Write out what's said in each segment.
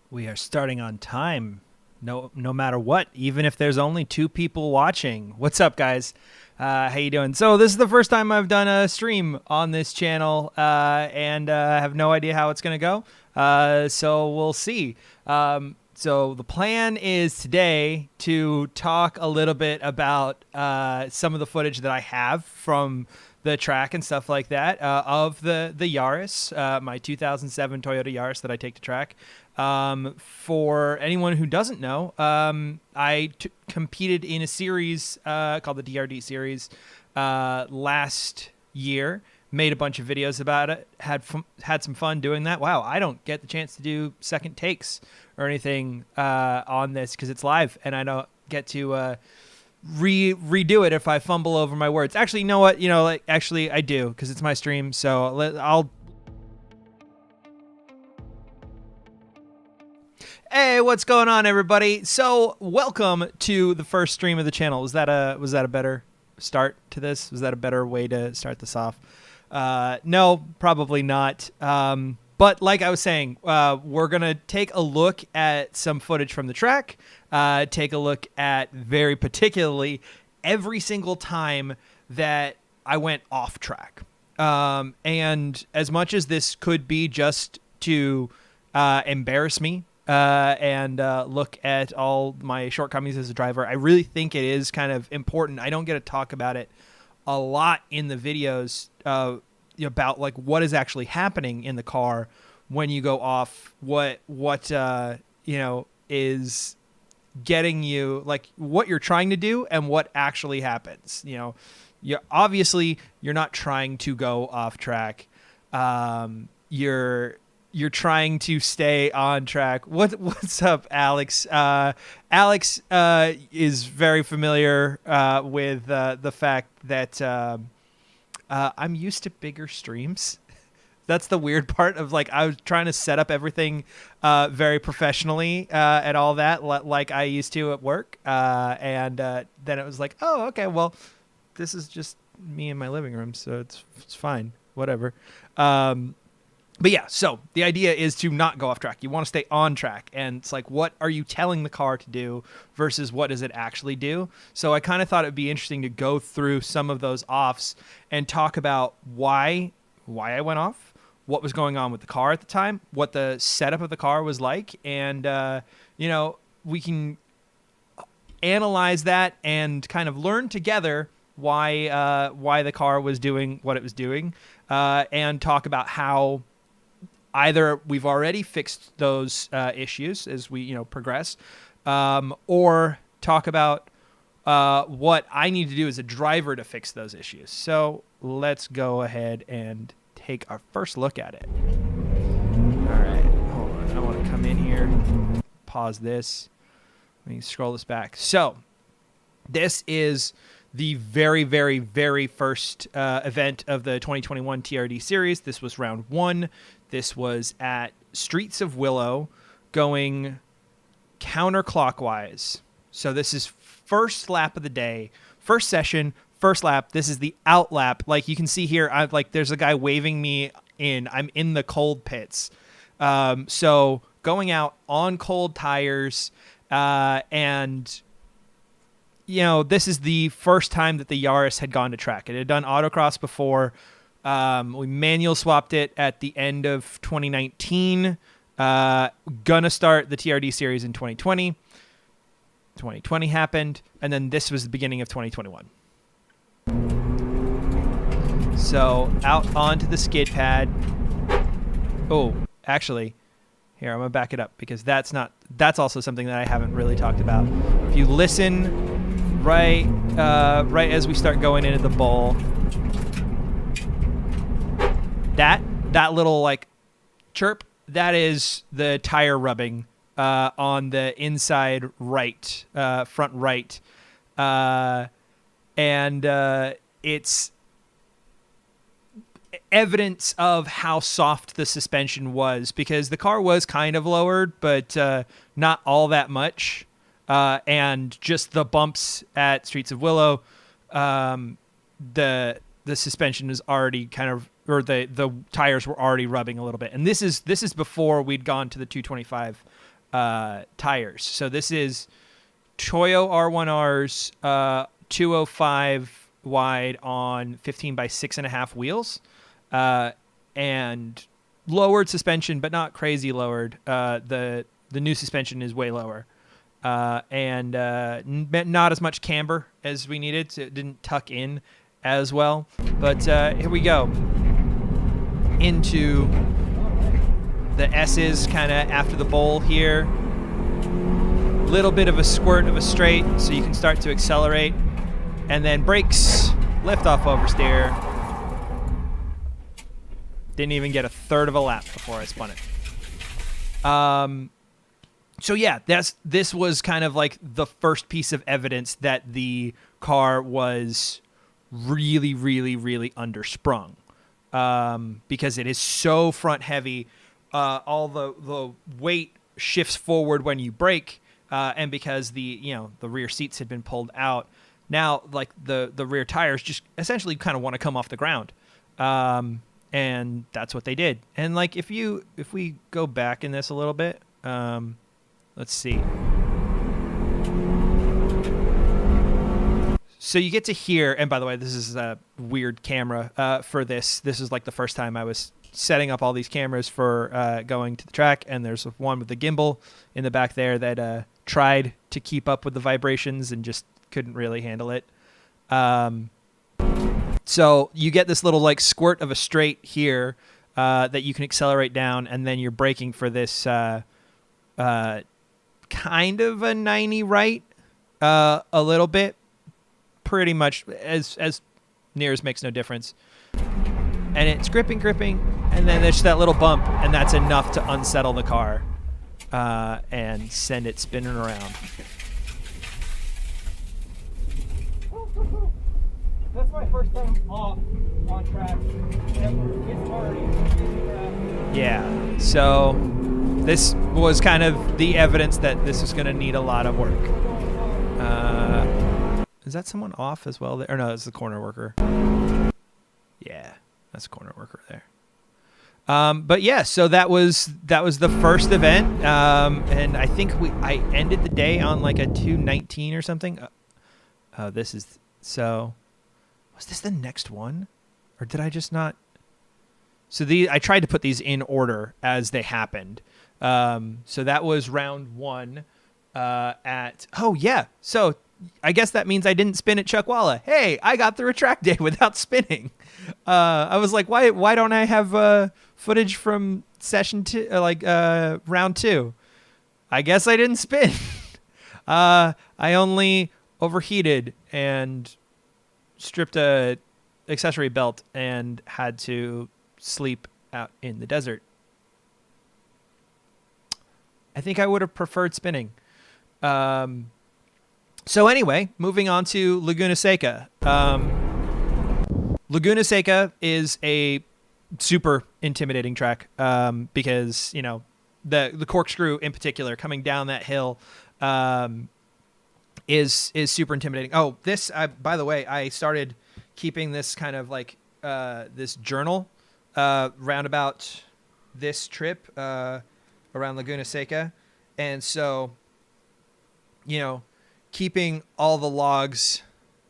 We are starting on time, no matter what, even if there's only 2 people watching. What's up, guys? How you doing? So this is the first time I've done a stream on this channel, and I have no idea how it's gonna go. So we'll see. So the plan is today to talk a little bit about some of the footage that I have from the track and stuff like that of the Yaris, my 2007 Toyota Yaris that I take to track. For anyone who doesn't know, I competed in a series called the DRD series last year. Made a bunch of videos about it. Had some fun doing that. Wow, I don't get the chance to do second takes or anything on this because it's live, and I don't get to redo it if I fumble over my words. Actually, you know what? Actually, I do because it's my stream. So I'll. Hey, what's going on, everybody? So, welcome to the first stream of the channel. Was that a better start to this? Was that a better way to start this off? No, probably not. But like I was saying, we're gonna take a look at some footage from the track. Take a look at very particularly every single time that I went off track. And as much as this could be just to embarrass me and look at all my shortcomings as a driver, I really think it is kind of important. I don't get to talk about it a lot in the videos about like what is actually happening in the car when you go off, what is getting you, like what you're trying to do and what actually happens. You're not trying to go off track. You're trying to stay on track. What's up, Alex? Alex is very familiar with the fact that I'm used to bigger streams. That's the weird part of, like, I was trying to set up everything very professionally and all that, like I used to at work. And then it was like, oh, okay, well, this is just me in my living room, so it's fine, whatever. But yeah, so the idea is to not go off track. You want to stay on track. And it's like, what are you telling the car to do versus what does it actually do? So I kind of thought it'd be interesting to go through some of those offs and talk about why I went off, what was going on with the car at the time, what the setup of the car was like. And, we can analyze that and kind of learn together why the car was doing what it was doing, and talk about how either we've already fixed those issues as we progress, or talk about what I need to do as a driver to fix those issues. So let's go ahead and take our first look at it. All right, hold on. I want to come in here, pause this. Let me scroll this back. So this is the very, very, very first event of the 2021 TRD series. This was round 1. This was at Streets of Willow, going counterclockwise. So this is first lap of the day, first session, first lap. This is the out lap. Like you can see here, there's a guy waving me in. I'm in the cold pits. So going out on cold tires, and this is the first time that the Yaris had gone to track. It had done autocross before. We manual swapped it at the end of 2019. Gonna start the TRD series in 2020. 2020 happened, and then this was the beginning of 2021. So out onto the skid pad. Oh, actually, here, I'm gonna back it up because that's also something that I haven't really talked about. If you listen right as we start going into the bowl, that little like chirp, that is the tire rubbing on the inside right, front right, and it's evidence of how soft the suspension was because the car was kind of lowered, but not all that much, and just the bumps at Streets of Willow, the suspension is already kind of, or the tires were already rubbing a little bit. And this is before we'd gone to the 225 tires. So this is Toyo R1Rs 205 wide on 15 by 6.5 wheels, and lowered suspension, but not crazy lowered. The new suspension is way lower, and not as much camber as we needed, so it didn't tuck in as well. But here we go into the S's kind of after the bowl here. Little bit of a squirt of a straight so you can start to accelerate, and then brakes, lift off oversteer. Didn't even get a third of a lap before I spun it. So yeah, this was kind of like the first piece of evidence that the car was really, really, really undersprung, because it is so front heavy. All the weight shifts forward when you brake, and because the rear seats had been pulled out, now like the rear tires just essentially kind of want to come off the ground, and that's what they did. And like if we go back in this a little bit, let's see. So you get to hear, and by the way, this is a weird camera for this. This is like the first time I was setting up all these cameras for going to the track, and there's one with the gimbal in the back there that tried to keep up with the vibrations and just couldn't really handle it. So you get this little like squirt of a straight here that you can accelerate down, and then you're braking for this kind of a 90 right, a little bit, pretty much as near as makes no difference. And it's gripping, and then there's that little bump, and that's enough to unsettle the car and send it spinning around. That's my first time off on track. Yeah, so this was kind of the evidence that this is going to need a lot of work. Is that someone off as well there? Or no, it's the corner worker. Yeah, that's a corner worker there. But yeah, so that was the first event, and I think I ended the day on like a 219 or something. This is so. Was this the next one, or did I just not? So I tried to put these in order as they happened. So that was round one. Oh yeah, so I guess that means I didn't spin at Chuckwalla. Hey, I got through a track day without spinning. I was like, why don't I have footage from session two, round two? I guess I didn't spin. I only overheated and stripped a accessory belt and had to sleep out in the desert. I think I would have preferred spinning. So anyway, moving on to Laguna Seca. Laguna Seca is a super intimidating track because, the corkscrew in particular coming down that hill is super intimidating. Oh, this, by the way, I started keeping this kind of like this journal round about this trip around Laguna Seca. And so, keeping all the logs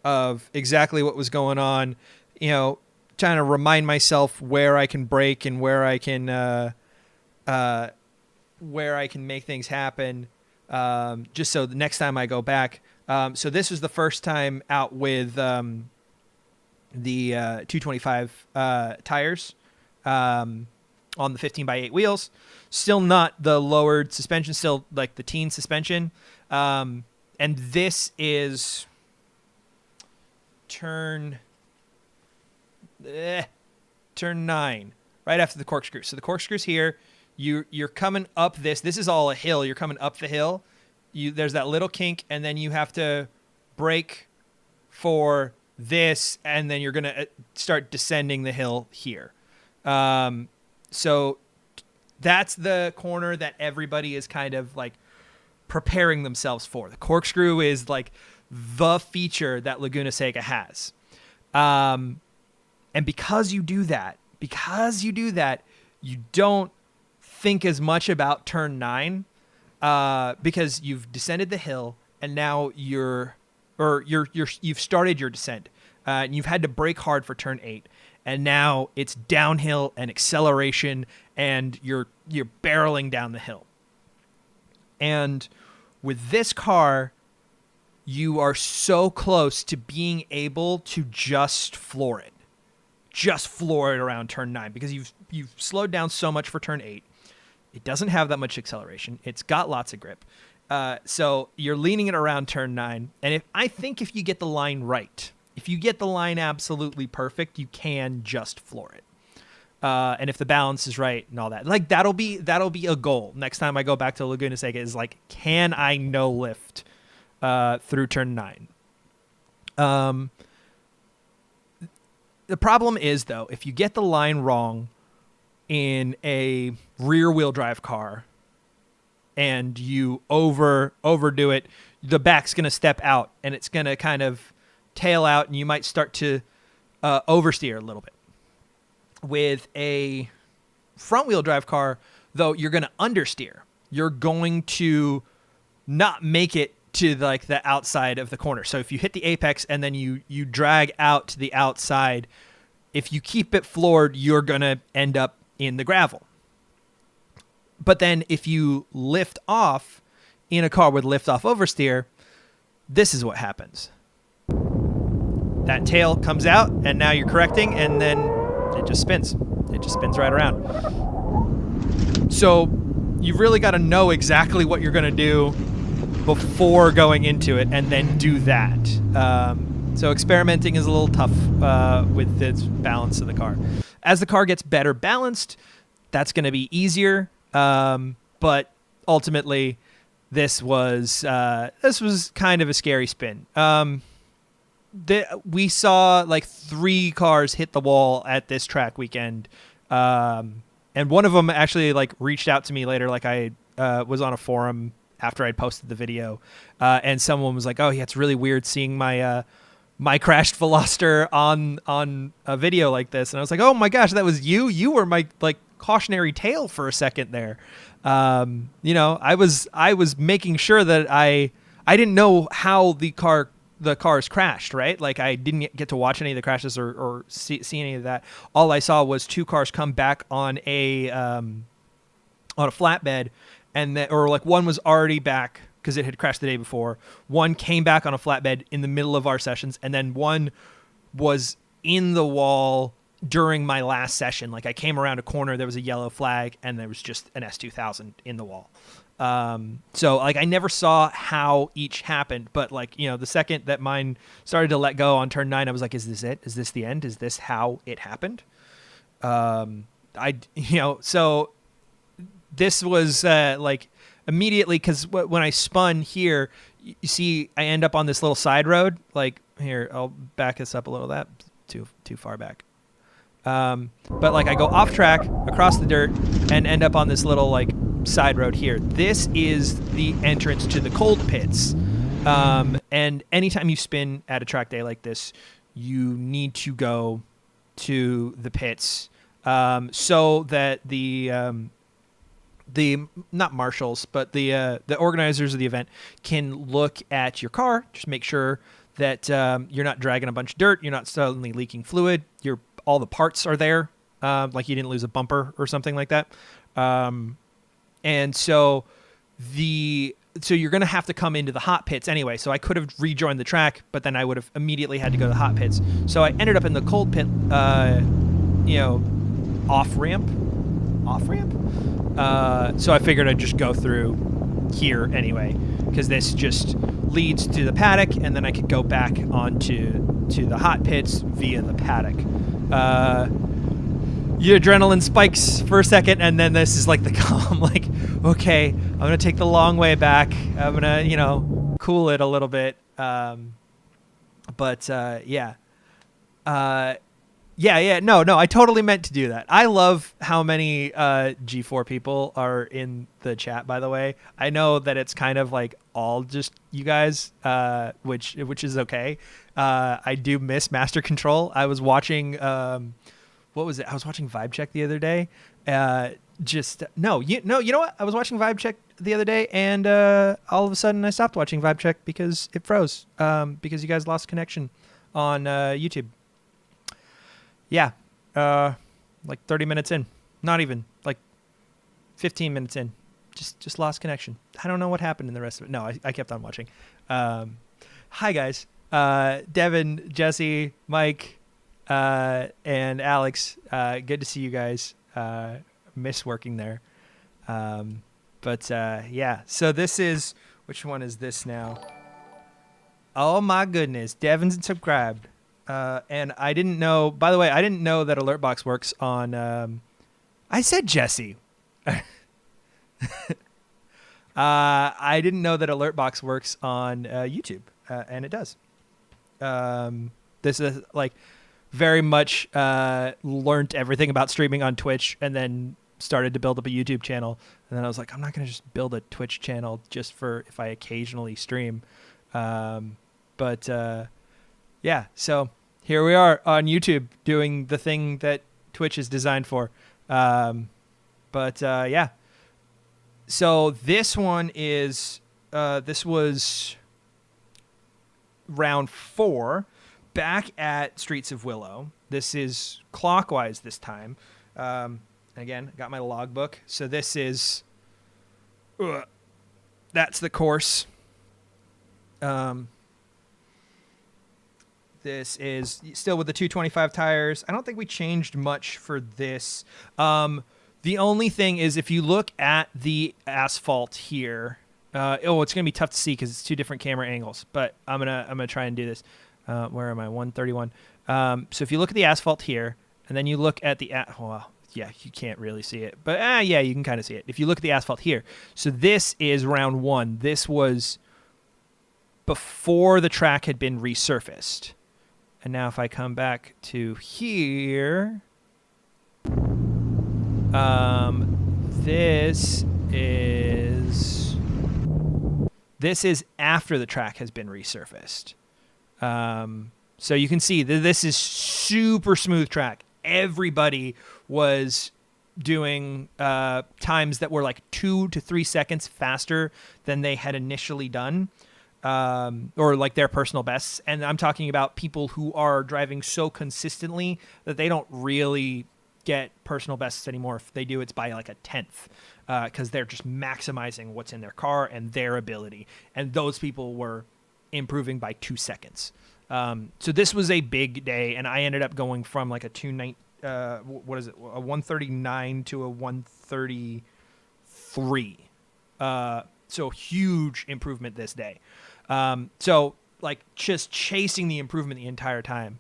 of exactly what was going on, trying to remind myself where I can brake and where I can make things happen, just so the next time I go back. So this was the first time out with the 225 tires on the 15 by 8 wheels. Still not the lowered suspension, still like the teen suspension. And this is turn 9, right after the corkscrew. So the corkscrew's here. You're coming up this. This is all a hill. You're coming up the hill. There's that little kink, and then you have to brake for this, and then you're going to start descending the hill here. So that's the corner that everybody is kind of like preparing themselves for. The corkscrew is like the feature that Laguna Seca has. And because you do that, you don't think as much about turn 9 because you've descended the hill and now you've started your descent, and you've had to brake hard for turn 8, and now it's downhill and acceleration, and you're barreling down the hill. And with this car, you are so close to being able to just floor it around turn 9, because you've slowed down so much for turn 8. It doesn't have that much acceleration. It's got lots of grip. So you're leaning it around turn 9. And I think if you get the line right, if you get the line absolutely perfect, you can just floor it. And if the balance is right and all that, like that'll be a goal. Next time I go back to Laguna Seca is like, can I no lift through turn 9? The problem is, though, if you get the line wrong in a rear-wheel drive car and you overdo it, the back's going to step out and it's going to kind of tail out, and you might start to oversteer a little bit. With a front-wheel drive car, though, you're going to understeer. You're going to not make it to like the outside of the corner. So if you hit the apex and then you drag out to the outside, if you keep it floored, you're going to end up in the gravel. But then if you lift off in a car with lift off oversteer, this is what happens. That tail comes out and now you're correcting, and then it just spins. It just spins right around. So you've really got to know exactly what you're going to do before going into it, and then do that. So experimenting is a little tough with the balance of the car. As the car gets better balanced, that's going to be easier. But ultimately, this was kind of a scary spin. We saw like 3 cars hit the wall at this track weekend, and one of them actually like reached out to me later. Like I was on a forum after I'd posted the video, and someone was like, "Oh yeah, it's really weird seeing my crashed Veloster on a video like this." And I was like, "Oh my gosh, that was you! You were my like cautionary tale for a second there." I was making sure that I didn't know how the cars crashed, right? Like I didn't get to watch any of the crashes or see any of that. All I saw was 2 cars come back on a flatbed, or like one was already back because it had crashed the day before. One came back on a flatbed in the middle of our sessions, and then one was in the wall during my last session. Like I came around a corner, there was a yellow flag, and there was just an S2000 in the wall. So like I never saw how each happened, but like, the second that mine started to let go on turn 9, I was like, is this it? Is this the end? Is this how it happened? So this was, like immediately, cause when I spun here, you see, I end up on this little side road. Like here, I'll back this up a little, that too far back. But like I go off track across the dirt and end up on this little like side road here. This is the entrance to the cold pits. And anytime you spin at a track day like this, you need to go to the pits, so that the not marshals, but the organizers of the event can look at your car, just make sure that you're not dragging a bunch of dirt, you're not suddenly leaking fluid, all the parts are there, like you didn't lose a bumper or something like that. And so you're going to have to come into the hot pits anyway. So I could have rejoined the track, but then I would have immediately had to go to the hot pits. So I ended up in the cold pit, off ramp. So I figured I'd just go through here anyway, because this just leads to the paddock, and then I could go back onto the hot pits via the paddock. Your adrenaline spikes for a second, and then this is like the calm, like, okay, I'm going to take the long way back. I'm going to, cool it a little bit. Yeah. No, I totally meant to do that. I love how many G4 people are in the chat, by the way. I know that it's kind of like all just you guys, which is okay. I do miss Master Control. I was watching, what was it? I was watching Vibe Check the other day. You know what? I was watching Vibe Check the other day, and all of a sudden I stopped watching Vibe Check because it froze, because you guys lost connection on YouTube. Yeah, like 30 minutes in, not even, like 15 minutes in, just lost connection. I don't know what happened in the rest of it. No, I kept on watching. Hi guys, Devin, Jesse, Mike, and Alex. Good to see you guys. Miss working there. But yeah, so this is, which one is this now? Oh my goodness, Devin's subscribed. And I didn't know, by the way, I didn't know that Alertbox works on, I said Jesse. I didn't know that Alertbox works on YouTube, and it does. This is like very much learned everything about streaming on Twitch, and then started to build up a YouTube channel. And then I was like, I'm not going to just build a Twitch channel just for if I occasionally stream. But yeah, so here we are on YouTube doing the thing that Twitch is designed for. But yeah. So this one is, this was round 4 back at Streets of Willow. This is clockwise this time. Again, I got my logbook. So this is, that's the course. This is still with the 225 tires. I don't think we changed much for this. The only thing is if you look at the asphalt here, it's going to be tough to see because it's 2 different camera angles, but I'm gonna try and do this. Where am I? 131. So if you look at the asphalt here, and then you look at the, well, yeah, you can't really see it, but yeah, you can kind of see it. If you look at the asphalt here, so this is round 1. This was before the track had been resurfaced. And now if I come back to here, this is after the track has been resurfaced. So you can see that this is super smooth track. Everybody was doing times that were like 2 to 3 seconds faster than they had initially done, or like their personal bests. And I'm talking about people who are driving so consistently that they don't really get personal bests anymore. If they do, it's by like a 10th, because they're just maximizing what's in their car and their ability. And those people were improving by 2 seconds. So this was a big day, and I ended up going from like a 139 to a 133. So huge improvement this day. So like just chasing the improvement the entire time.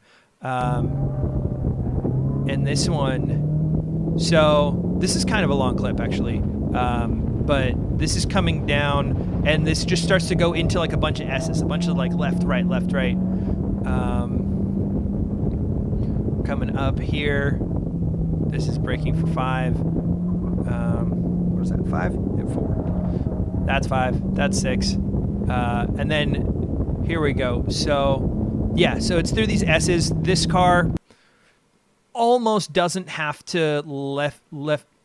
And this one, so this is kind of a long clip actually. But this is coming down, and this just starts to go into like a bunch of S's, a bunch of like left, right. Coming up here, this is braking for 5. What is that, 5? Yeah, 4. That's 5, that's 6. And then here we go. So yeah, so it's through these S's. This car almost doesn't have to lift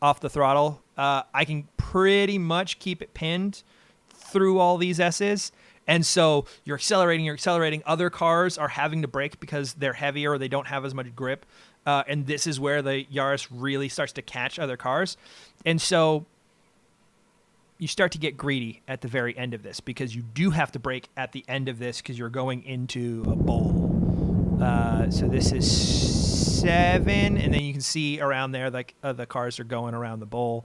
off the throttle. I can pretty much keep it pinned through all these S's. And so you're accelerating. Other cars are having to brake because they're heavier or they don't have as much grip. And this is where the Yaris really starts to catch other cars. And so you start to get greedy at the very end of this because you do have to brake at the end of this because you're going into a bowl. So this is 7, and then you can see around there like the cars are going around the bowl.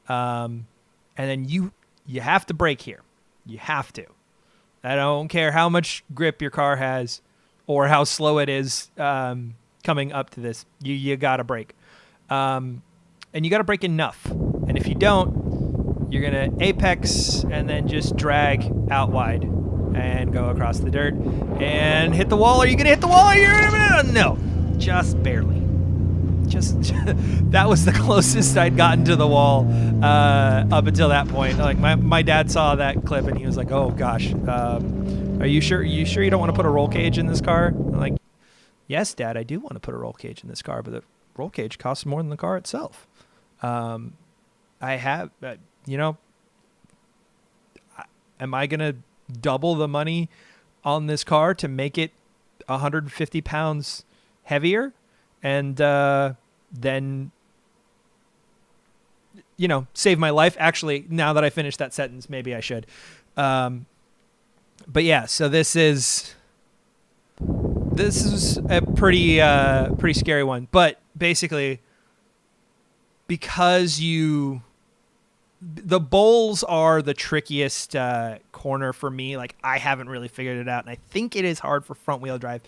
And then you have to brake here. You have to. I don't care how much grip your car has or how slow it is coming up to this. You got to brake. And you got to brake enough. And if you don't, you're going to apex and then just drag out wide and go across the dirt and hit the wall. Are you going to hit the wall? No, just barely. Just that was the closest I'd gotten to the wall up until that point. Like my dad saw that clip and he was like, "Oh gosh, are you sure? You don't want to put a roll cage in this car?" I'm like, "Yes, Dad, I do want to put a roll cage in this car, but the roll cage costs more than the car itself." I have, am I going to double the money on this car to make it 150 pounds heavier? And then, save my life. Actually, now that I finished that sentence, maybe I should. But yeah, so this is a pretty scary one. But basically, because the bowls are the trickiest corner for me. Like, I haven't really figured it out, and I think it is hard for front wheel drive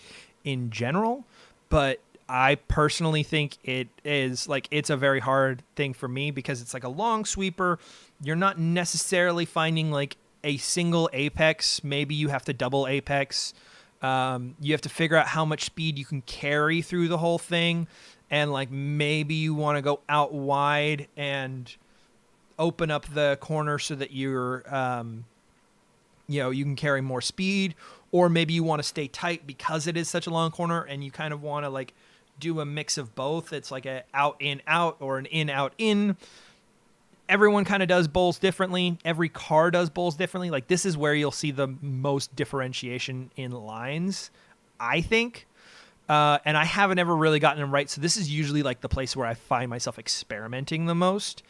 in general, but I personally think it is like, it's a very hard thing for me because it's like a long sweeper. You're not necessarily finding like a single apex. Maybe you have to double apex. You have to figure out how much speed you can carry through the whole thing. And like, maybe you want to go out wide and open up the corner so that you're, you can carry more speed, or maybe you want to stay tight because it is such a long corner and you kind of want to like do a mix of both. It's like a out, in, out, or an in, out, in. Everyone kind of does bowls differently. Every car does bowls differently. Like, this is where you'll see the most differentiation in lines, I think. And I haven't ever really gotten them right. So this is usually like the place where I find myself experimenting the most.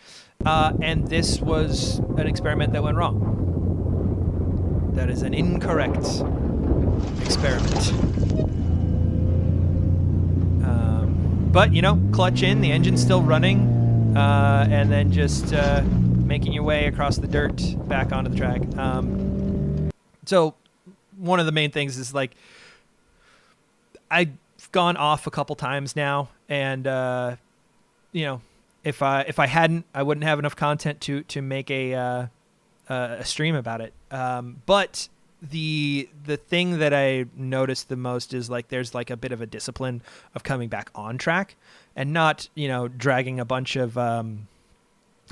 And this was an experiment that went wrong. That is an incorrect experiment. But, clutch in, the engine's still running, and then just making your way across the dirt back onto the track. So one of the main things is like, I've gone off a couple times now, and if I hadn't, I wouldn't have enough content to make a stream about it. But the thing that I noticed the most is like, there's like a bit of a discipline of coming back on track and not, dragging a bunch of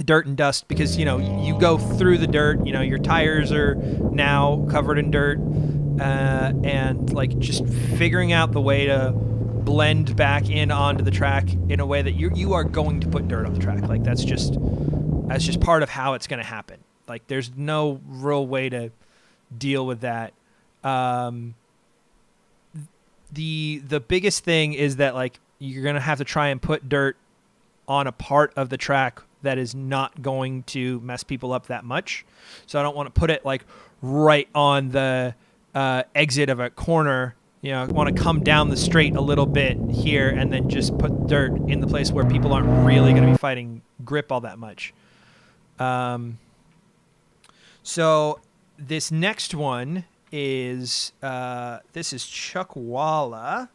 dirt and dust, because, you go through the dirt, your tires are now covered in dirt, and like just figuring out the way to blend back in onto the track in a way that you are going to put dirt on the track. Like, that's just part of how it's going to happen. Like, there's no real way to deal with that. The biggest thing is that like, you're going to have to try and put dirt on a part of the track that is not going to mess people up that much. So I don't want to put it like right on the exit of a corner. I want to come down the straight a little bit here and then just put dirt in the place where people aren't really going to be fighting grip all that much. So this next one is this is Chuckwalla.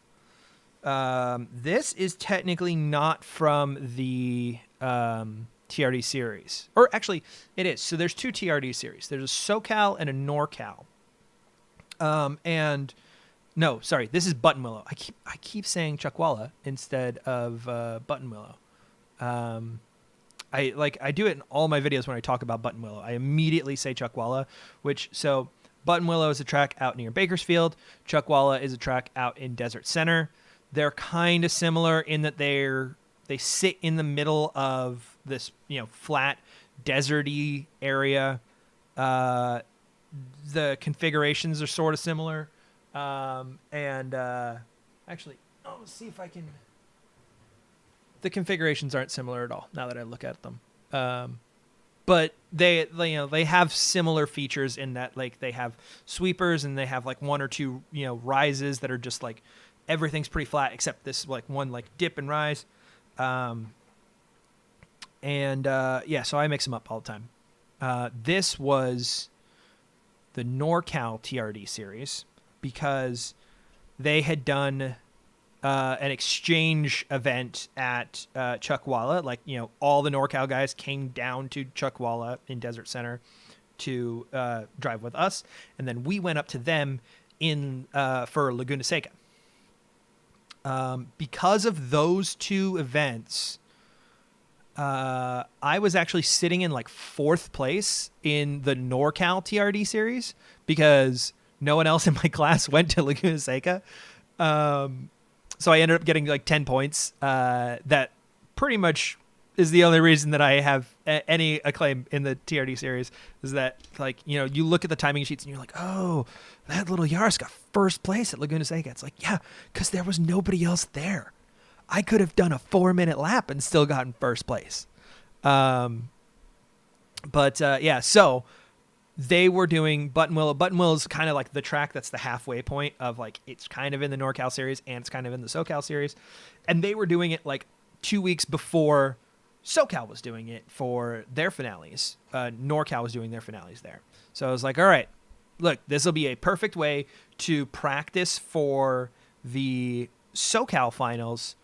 This is technically not from the TRD series, or actually it is. So there's two TRD series. There's a SoCal and a NorCal. And no, sorry, this is Buttonwillow. I keep saying Chuckwalla instead of Buttonwillow. I do it in all my videos when I talk about Buttonwillow. I immediately say Chuckwalla, so Buttonwillow is a track out near Bakersfield. Chuckwalla is a track out in Desert Center. They're kind of similar in that they sit in the middle of this, flat, deserty area. The configurations are sort of similar. Actually, let's see if I can. The configurations aren't similar at all now that I look at them. But they have similar features in that, like, they have sweepers and they have like one or two, rises that are just like, everything's pretty flat except this like one like dip and rise. So I mix them up all the time. This was the NorCal TRD series because they had done an exchange event at Chuckwalla. Like, all the NorCal guys came down to Chuckwalla in Desert Center to drive with us, and then we went up to them for Laguna Seca. Because of those two events, I was actually sitting in like 4th place in the NorCal TRD series because no one else in my class went to Laguna Seca. So I ended up getting like 10 points. That pretty much is the only reason that I have any acclaim in the TRD series is that, like, you know, you look at the timing sheets and you're like, oh, that little Yaris got first place at Laguna Seca. It's like, yeah, because there was nobody else there. I could have done a 4-minute lap and still gotten first place. Yeah, so they were doing Buttonwillow. Buttonwillow is kind of like the track that's the halfway point of, like, it's kind of in the NorCal series and it's kind of in the SoCal series. And they were doing it like 2 weeks before SoCal was doing it for their finales. NorCal was doing their finales there. So I was like, all right, look, this will be a perfect way to practice for the SoCal finals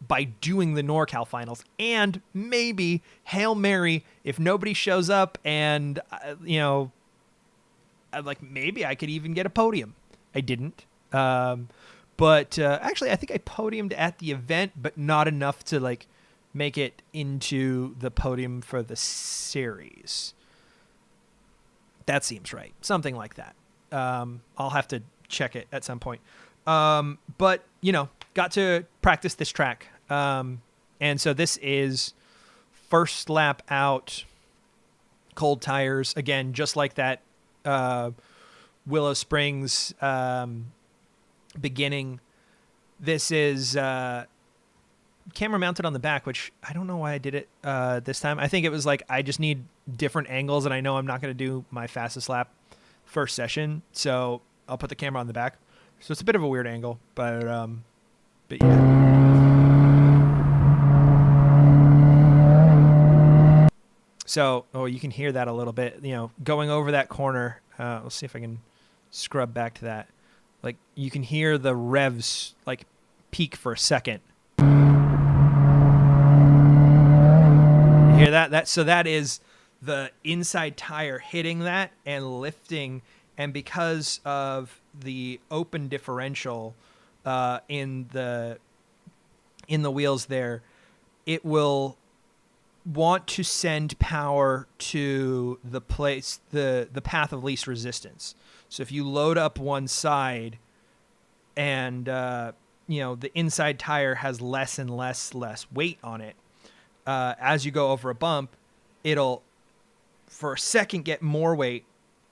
by doing the NorCal finals, and maybe Hail Mary if nobody shows up, and you know, like, maybe I could even get a podium. I didn't, but actually I think I podiumed at the event, but not enough to, like, make it into the podium for the series. That seems right, something like that. I'll have to check it at some point. But, you know, got to practice this track. And so this is first lap out, cold tires. Again, just like that Willow Springs beginning. This is camera mounted on the back, which I don't know why I did it this time. I think it was like, I just need different angles, and I know I'm not going to do my fastest lap first session, so I'll put the camera on the back. So it's a bit of a weird angle, but yeah. So, you can hear that a little bit, you know, going over that corner. Let's see if I can scrub back to that. Like, you can hear the revs, like, peak for a second. You hear that? So that is the inside tire hitting that and lifting. And because of the open differential in the wheels there, it will want to send power to the place, the path of least resistance. So if you load up one side and you know, the inside tire has less and less weight on it, as you go over a bump, it'll for a second get more weight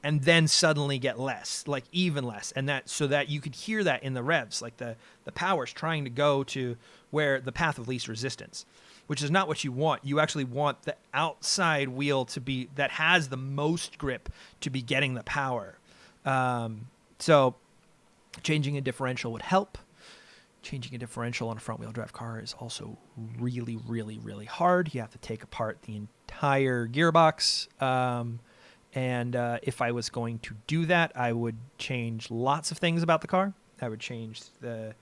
and then suddenly get less, like even less. And that, so that you could hear that in the revs, like the power's trying to go to where the path of least resistance, which is not what you want. You actually want the outside wheel to be, that has the most grip, to be getting the power. So changing a differential would help. Changing a differential on a front wheel drive car is also really, really, really hard. You have to take apart the entire gearbox. And if I was going to do that, I would change lots of things about the car. I would change the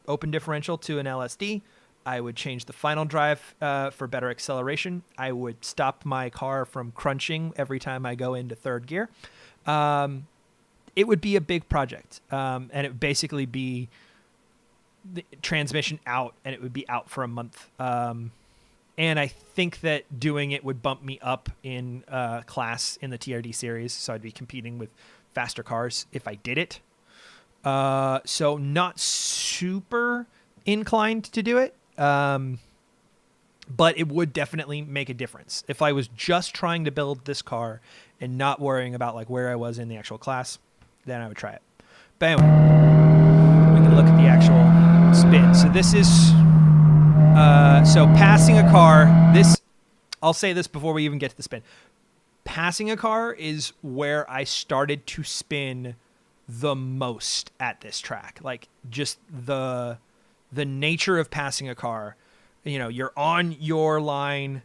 open differential to an LSD. I would change the final drive for better acceleration. I would stop my car from crunching every time I go into third gear. It would be a big project, and it would basically be the transmission out, and it would be out for a month. And I think that doing it would bump me up in class in the TRD series, so I'd be competing with faster cars if I did it. So not super inclined to do it, but it would definitely make a difference. If I was just trying to build this car and not worrying about, like, where I was in the actual class, then I would try it. But anyway, we can look at the actual spin. So this is... so passing a car, I'll say this before we even get to the spin. Passing a car is where I started to spin the most at this track. Like, just the nature of passing a car. You know, you're on your line,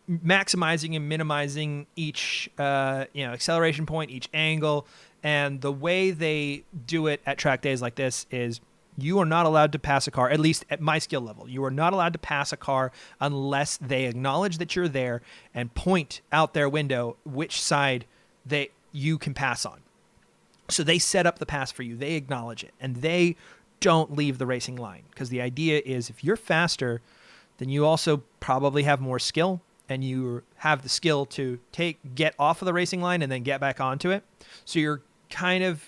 maximizing and minimizing each, acceleration point, each angle. And the way they do it at track days like this is, you are not allowed to pass a car, at least at my skill level. You are not allowed to pass a car unless they acknowledge that you're there and point out their window which side you can pass on. So they set up the pass for you. They acknowledge it, and they don't leave the racing line, because the idea is, if you're faster, then you also probably have more skill, and you have the skill to get off of the racing line and then get back onto it. So you're kind of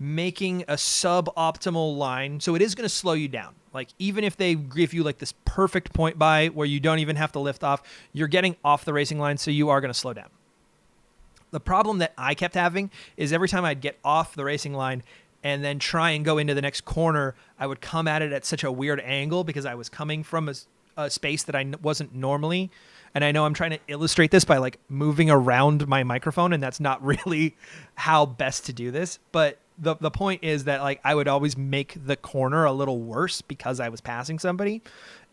making a suboptimal line. So it is going to slow you down. Like, even if they give you like this perfect point by where you don't even have to lift off, you're getting off the racing line, so you are going to slow down. The problem that I kept having is every time I'd get off the racing line and then try and go into the next corner, I would come at it at such a weird angle because I was coming from a space that I wasn't normally. And I know I'm trying to illustrate this by like moving around my microphone, and that's not really how best to do this. But the point is that like I would always make the corner a little worse because I was passing somebody,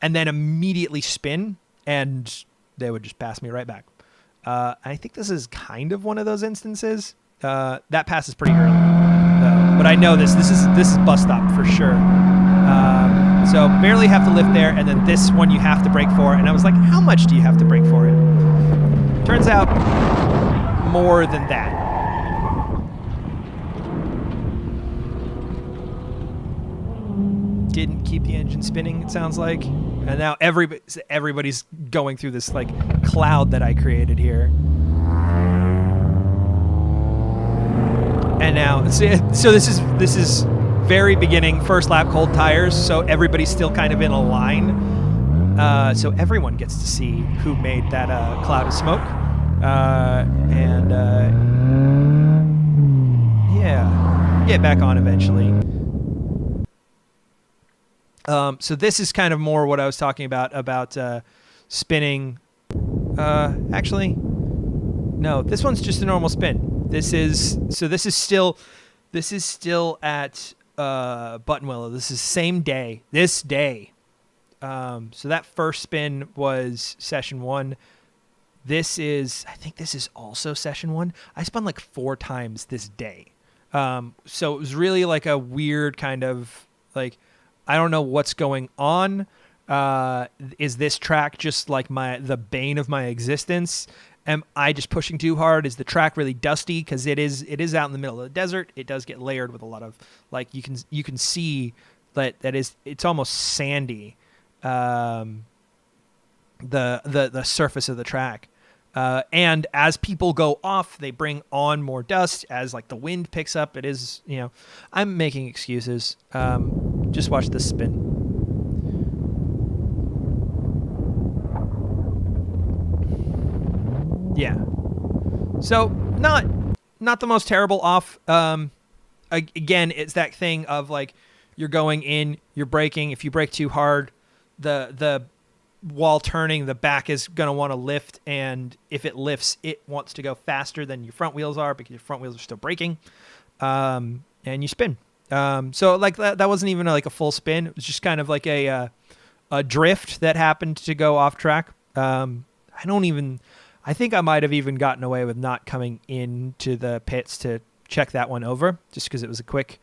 and then immediately spin, and they would just pass me right back. I think this is kind of one of those instances. That passes pretty early, but I know this is bus stop for sure. So barely have to lift there, and then this one you have to brake for. And I was like, how much do you have to brake for it? Turns out more than that. Didn't keep the engine spinning, it sounds like. And now everybody's going through this like cloud that I created here. And now, so this is very beginning, first lap, cold tires, so everybody's still kind of in a line. So everyone gets to see who made that cloud of smoke. Yeah, get back on eventually. So this is kind of more what I was talking about spinning. Actually, no, this one's just a normal spin. This is still at Buttonwillow. This is same day. This day. So that first spin was session 1. I think this is also session 1. I spun like 4 times this day. So it was really like a weird kind of like, I don't know what's going on. Is this track just like the bane of my existence? Am I just pushing too hard? Is the track really dusty? Because it is out in the middle of the desert. It does get layered with a lot of like you can see it's almost sandy. The surface of the track. And as people go off, they bring on more dust as like the wind picks up. It is, I'm making excuses. Just watch this spin. Yeah. So not the most terrible off. Again, it's that thing of like you're going in, you're braking. If you brake too hard, the while turning, the back is going to want to lift, and if it lifts, it wants to go faster than your front wheels are because your front wheels are still braking, and you spin. So like that wasn't even like a full spin. It was just kind of like a drift that happened to go off track. I think I might have even gotten away with not coming into the pits to check that one over just because it was a quick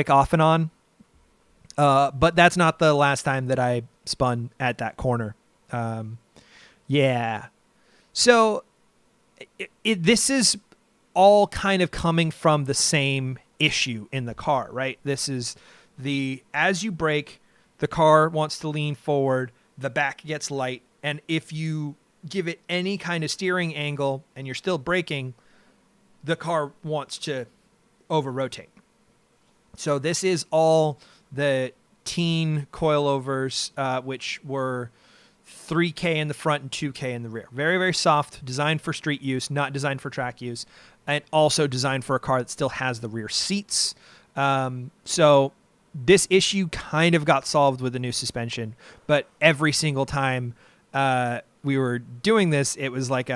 off and on. But that's not the last time that I spun at that corner. Yeah. So this is all kind of coming from the same issue in the car, right? This is as you brake, the car wants to lean forward, the back gets light, and if you give it any kind of steering angle and you're still braking, the car wants to over-rotate. So this is all the teen coilovers, which were 3K in the front and 2K in the rear. Very, very soft, designed for street use, not designed for track use, and also designed for a car that still has the rear seats. So this issue kind of got solved with the new suspension, but every single time we were doing this, it was like,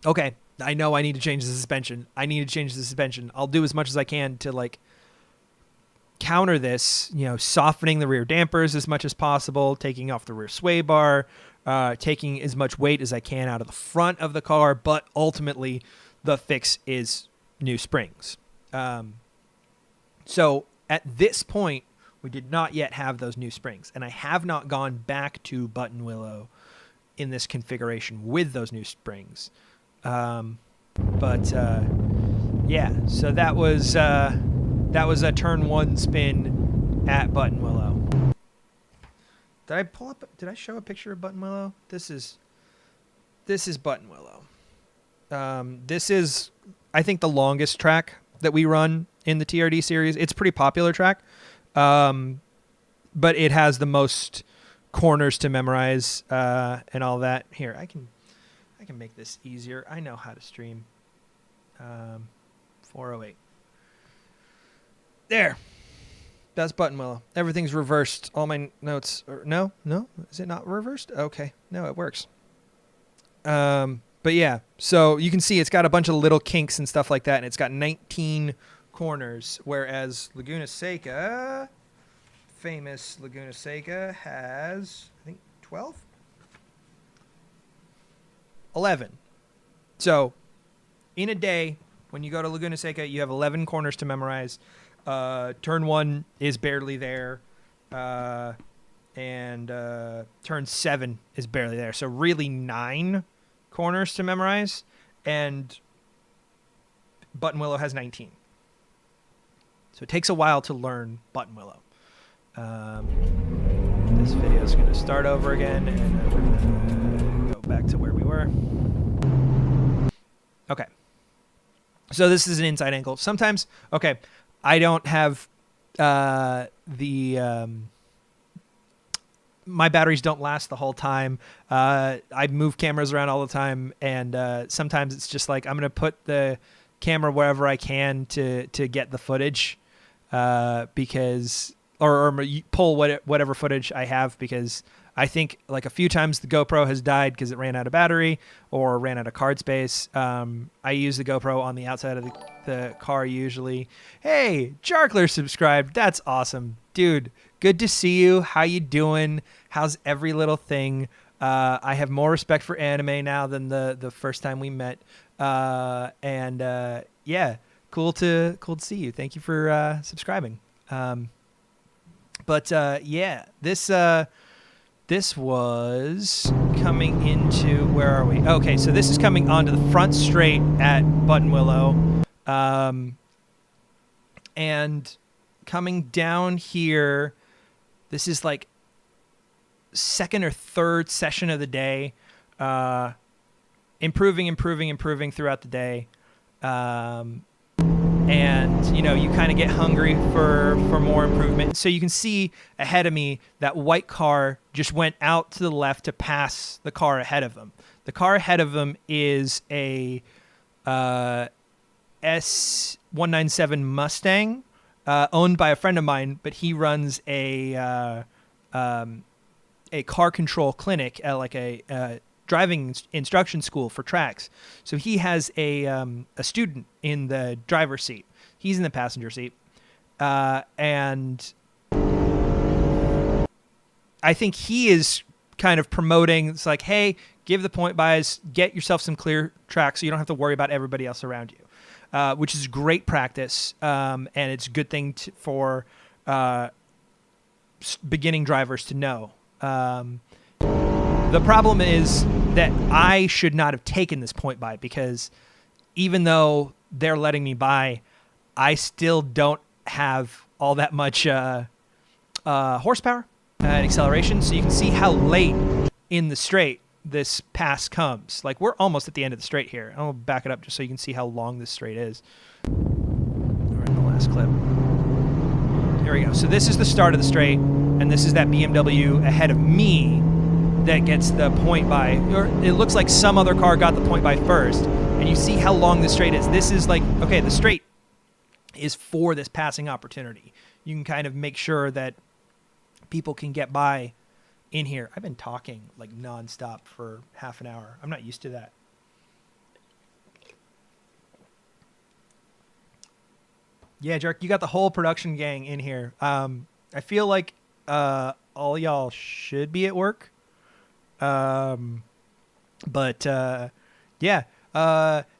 okay, I know I need to change the suspension. I'll do as much as I can to like counter this, softening the rear dampers as much as possible, taking off the rear sway bar, taking as much weight as I can out of the front of the car, but ultimately the fix is new springs. So at this point, we did not yet have those new springs, and I have not gone back to Buttonwillow in this configuration with those new springs. Yeah, so that was a turn 1 spin at Buttonwillow. Did I show a picture of Buttonwillow? This is Buttonwillow. This is, I think, the longest track that we run in the TRD series. It's a pretty popular track. but it has the most corners to memorize and all that. Here, I can make this easier. I know how to stream. 408. There. That's Buttonwillow. Everything's reversed. All my notes are... No? Is it not reversed? Okay. No, it works. But yeah, so you can see it's got a bunch of little kinks and stuff like that, and it's got 19 corners, whereas Laguna Seca, famous Laguna Seca, has, I think, 12? 11. So in a day, when you go to Laguna Seca, you have 11 corners to memorize. Turn 1 is barely there, and turn 7 is barely there. So really 9 corners to memorize, and Buttonwillow has 19. So it takes a while to learn Buttonwillow. This video is going to start over again, and we're going to go back to where we were. Okay. So this is an inside angle. Sometimes, okay, I don't have my batteries don't last the whole time. I move cameras around all the time, and sometimes it's just like I'm going to put the camera wherever I can to get the footage, because or pull whatever footage I have, because I think like a few times the GoPro has died because it ran out of battery or ran out of card space. I use the GoPro on the outside of the car usually. Hey, Jarkler subscribed. That's awesome. Dude, good to see you. How you doing? How's every little thing? I have more respect for anime now than the first time we met. Yeah, cool to see you. Thank you for subscribing. Yeah, this was coming into, where are we? Okay, so this is coming onto the front straight at Buttonwillow. And coming down here, this is like second or third session of the day. Improving throughout the day. And, you know, you kind of get hungry for more improvement. So you can see ahead of me that white car just went out to the left to pass the car ahead of him. The car ahead of him is a S197 Mustang, owned by a friend of mine, but he runs a car control clinic at like a driving instruction school for tracks. So he has a student in the driver's seat. He's in the passenger seat. And I think he is kind of promoting, it's like, hey, give the point buys, get yourself some clear tracks so you don't have to worry about everybody else around you, which is great practice. And it's a good thing for beginning drivers to know. The problem is that I should not have taken this point buy, because even though they're letting me buy, I still don't have all that much horsepower and acceleration. So you can see how late in the straight this pass comes. Like, we're almost at the end of the straight here. I'll back it up just so you can see how long this straight is. We're in the last clip. Here we go. So this is the start of the straight, and this is that BMW ahead of me that gets the point by, or it looks like some other car got the point by first, and you see how long the straight is. This is like, okay, the straight is for this passing opportunity. You can kind of make sure that people can get by in here. I've been talking like nonstop for half an hour. I'm not used to that. Yeah, Jerk, you got the whole production gang in here. I feel like all y'all should be at work. Yeah.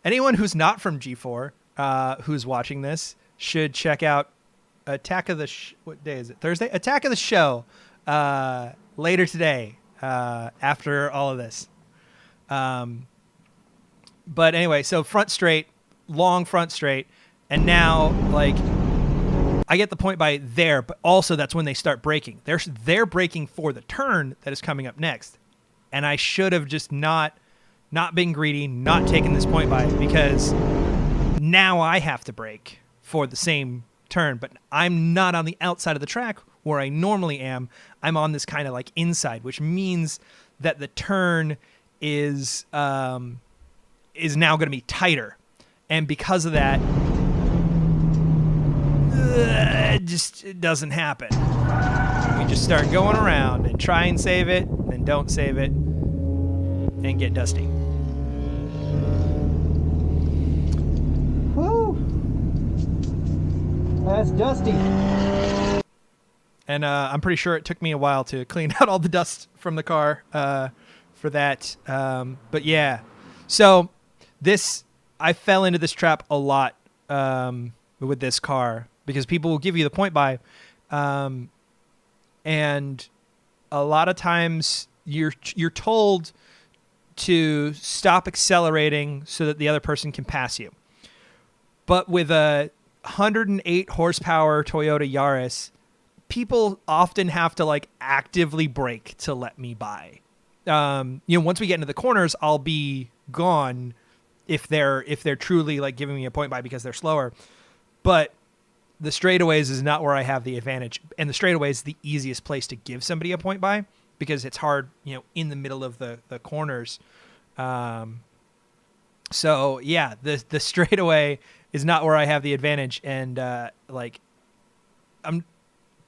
Anyone who's not from G4, who's watching this, should check out Attack of the what day is it? Thursday? Attack of the Show, later today, after all of this. But anyway, so front straight, long front straight, and now like I get the point by there, but also that's when they start braking. They're braking for the turn that is coming up next. And I should have just not been greedy, not taken this point by, because now I have to brake for the same turn, but I'm not on the outside of the track where I normally am, I'm on this kind of like inside, which means that the turn is now going to be tighter. And because of that, it doesn't happen. We just start going around and try and save it, then don't save it, and get dusty. Woo! That's dusty. And I'm pretty sure it took me a while to clean out all the dust from the car for that. But yeah, so I fell into this trap a lot with this car because people will give you the point buy. And a lot of times you're told to stop accelerating so that the other person can pass you. But with a 108 horsepower Toyota Yaris, people often have to like actively brake to let me by. Once we get into the corners, I'll be gone if they're truly like giving me a point buy because they're slower. But the straightaways is not where I have the advantage, and the straightaway is the easiest place to give somebody a point by because it's hard, in the middle of the corners. So yeah, the straightaway is not where I have the advantage, and